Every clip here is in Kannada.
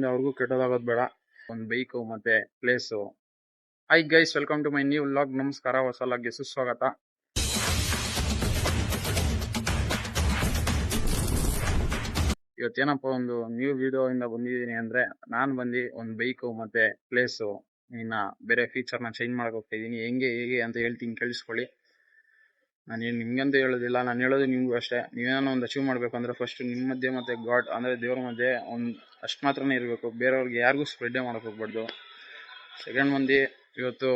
ನನ್ನಿಂದ ಅವ್ರಿಗೂ ಕೆಟ್ಟದಾಗೋದು ಬೇಡ. ಒಂದು ಬೈಕು ಮತ್ತು place. Hi guys, welcome to my new vlog. ನಮಸ್ಕಾರ, ಹೊಸ ವ್ಲಾಗ್ಗೆ ಸುಸ್ವಾಗತ. ಇವತ್ತೇನಪ್ಪ ಒಂದು ನ್ಯೂ ವಿಡಿಯೋಯಿಂದ ಬಂದಿದ್ದೀನಿ ಅಂದರೆ, ನಾನು ಬಂದು ಒಂದು ಬೈಕು ಮತ್ತು ಪ್ಲೇಸು ಇನ್ನು ಬೇರೆ ಫೀಚರ್ನ ಚೇಂಜ್ ಮಾಡೋಕೆ ಹೋಗ್ತಾ ಇದ್ದೀನಿ. ಹೇಗೆ ಅಂತ ಹೇಳ್ತೀನಿ, ಕೇಳಿಸ್ಕೊಳ್ಳಿ. ನಾನೇನು ನಿಮ್ಗಂತ ಹೇಳೋದಿಲ್ಲ, ನಾನು ಹೇಳೋದು ನಿಮಗೂ ಅಷ್ಟೇ. ನೀವೇನೋ ಒಂದು ಅಚೀವ್ ಮಾಡಬೇಕು ಅಂದರೆ ಫಸ್ಟ್ ನಿಮ್ಮ ಮಧ್ಯೆ ಮತ್ತು ಗಾಡ್ ಅಂದರೆ ದೇವ್ರ ಮಧ್ಯೆ ಒಂದು ಅಷ್ಟು ಮಾತ್ರನೇ ಇರಬೇಕು. ಬೇರೆಯವ್ರಿಗೆ ಯಾರಿಗೂ ಸ್ಪ್ರೆಡ್ಡೇ ಮಾಡೋಕೆ ಹೋಗ್ಬಾರ್ದು. ಸೆಕೆಂಡ್ ಮಂದಿ ಇವತ್ತು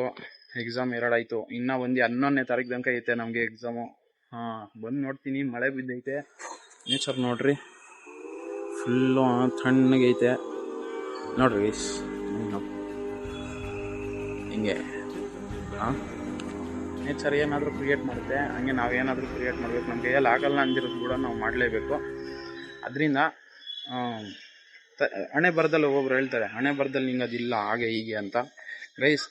ಎಕ್ಸಾಮ್ 2 ಆಯಿತು. ಇನ್ನೂ ಒಂದು 11ನೇ ತಾರೀಕು ತನಕ ಐತೆ ನಮಗೆ ಎಕ್ಸಾಮು. ಬಂದು ನೋಡ್ತೀನಿ, ಮಳೆ ಬಿದ್ದೈತೆ. ನೇಚರ್ ನೋಡ್ರಿ, ಫುಲ್ಲು ತಣ್ಣಗೈತೆ ನೋಡ್ರಿ ಗೈಸ್. ಹಿಂಗೆ ನೇಚರ್ ಏನಾದರೂ ಕ್ರಿಯೇಟ್ ಮಾಡುತ್ತೆ, ಹಂಗೆ ನಾವೇನಾದರೂ ಕ್ರಿಯೇಟ್ ಮಾಡಬೇಕು. ನಮ್ಮ ಕೈಯಲ್ಲಿ ಆಗಲ್ಲ ಅಂದಿರೋದು ಕೂಡ ನಾವು ಮಾಡಲೇಬೇಕು. ಅದರಿಂದ ಹಣೆ ಬರದಲ್ಲಿ ಒಬ್ಬೊಬ್ರು ಹೇಳ್ತಾರೆ, ಹಣೆ ಬರದಲ್ಲಿ ನಿಂಗೆ ಅದಿಲ್ಲ ಹಾಗೆ ಹೀಗೆ ಅಂತ. ಗೈಸ್,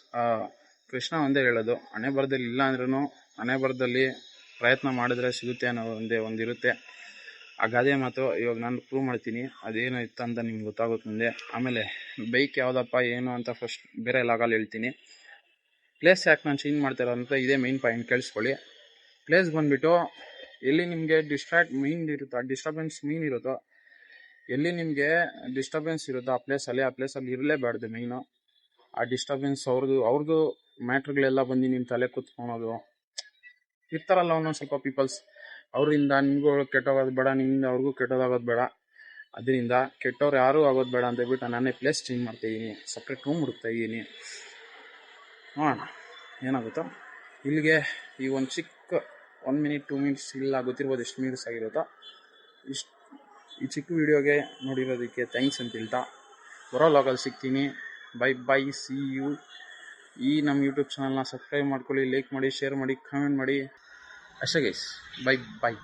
ಕೃಷ್ಣ ಒಂದೇ ಹೇಳೋದು, ಹಣೆ ಬರದಲ್ಲಿ ಇಲ್ಲ ಅಂದ್ರೂ ಹಣೆ ಬರದಲ್ಲಿ ಪ್ರಯತ್ನ ಮಾಡಿದ್ರೆ ಸಿಗುತ್ತೆ ಅನ್ನೋ ಒಂದಿರುತ್ತೆ. ಆ ಗಾದೆ ಮಾತು ಇವಾಗ ನಾನು ಪ್ರೂವ್ ಮಾಡ್ತೀನಿ, ಅದೇನು ಇತ್ತು ಅಂತ ನಿಮ್ಗೆ ಗೊತ್ತಾಗುತ್ತೆ ಮುಂದೆ. ಆಮೇಲೆ ಬೈಕ್ ಯಾವುದಪ್ಪ ಏನು ಅಂತ ಫಸ್ಟ್ ಬೇರೆ ಲಾಗಲ್ಲಿ ಹೇಳ್ತೀನಿ. ಪ್ಲೇಸ್ ಯಾಕೆ ನಾನು ಚೇಂಜ್ ಮಾಡ್ತಾರೋ ಅಂತ ಇದೇ ಮೇಯ್ನ್ ಪಾಯಿಂಟ್, ಕೇಳಿಸ್ಕೊಳ್ಳಿ. ಪ್ಲೇಸ್ ಬಂದುಬಿಟ್ಟು ಎಲ್ಲಿ ನಿಮಗೆ ಡಿಸ್ಟರ್ಬೆನ್ಸ್ ಮೀನ್ ಇರುತ್ತೋ, ಎಲ್ಲಿ ನಿಮಗೆ ಡಿಸ್ಟರ್ಬೆನ್ಸ್ ಇರುತ್ತೋ ಆ ಪ್ಲೇಸಲ್ಲಿ ಇರಲೇಬಾರ್ದು. ಮೇಯ್ನು ಆ ಡಿಸ್ಟರ್ಬೆನ್ಸ್ ಅವ್ರದ್ದು ಮ್ಯಾಟ್ರ್ಗಳೆಲ್ಲ ಬಂದು ನಿಮ್ಮ ತಲೆ ಕೂತ್ಕೊಳೋದು ಇರ್ತಾರಲ್ಲ ಒಂದೊಂದು ಸ್ವಲ್ಪ ಪೀಪಲ್ಸ್, ಅವರಿಂದ ನಿಮಗೂ ಕೆಟ್ಟೋಗೋದು ಬೇಡ, ನಿಮ್ಮಿಂದ ಅವ್ರಿಗೂ ಕೆಟ್ಟೋದಾಗೋದು ಬೇಡ. ಅದರಿಂದ ಕೆಟ್ಟವ್ರು ಯಾರೂ ಆಗೋದು ಬೇಡ ಅಂತ ಹೇಳ್ಬಿಟ್ಟು ನಾನೇ ಪ್ಲೇಸ್ ಚೇಂಜ್ ಮಾಡ್ತಾಯಿದ್ದೀನಿ, ಸಪ್ರೇಟ್ ರೂಮ್ ಹುಡುಕ್ತಾಯಿದ್ದೀನಿ. ನೋಡೋಣ ಏನಾಗುತ್ತೋ. ಇಲ್ಲಿಗೆ ಈ ಒಂದು ಚಿಕ್ಕ 1 ಮಿನಿಟ್ 2 ಮಿನಿಟ್ಸ್ ಇಲ್ಲ ಗೊತ್ತಿರ್ಬೋದು ಎಷ್ಟು ಮಿನಿಟ್ಸ್ ಆಗಿರುತ್ತೋ. ಈ ಚಿಕ್ಕ ವೀಡಿಯೋಗೆ ನೋಡಿರೋದಕ್ಕೆ ಥ್ಯಾಂಕ್ಸ್ ಅಂತ ಹೇಳ್ತಾ ಬರೋ ಲಾಗಲ್ಲಿ ಸಿಗ್ತೀನಿ. Bye see you. ಈ ನಮ್ಮ ಯೂಟ್ಯೂಬ್ ಚಾನಲ್ನ ಸಬ್ಸ್ಕ್ರೈಬ್ ಮಾಡ್ಕೊಳ್ಳಿ, ಲೈಕ್ ಮಾಡಿ, ಶೇರ್ ಮಾಡಿ, ಕಮೆಂಟ್ ಮಾಡಿ. ಅಷ್ಟೇ ಗೈಸ್, ಬೈ.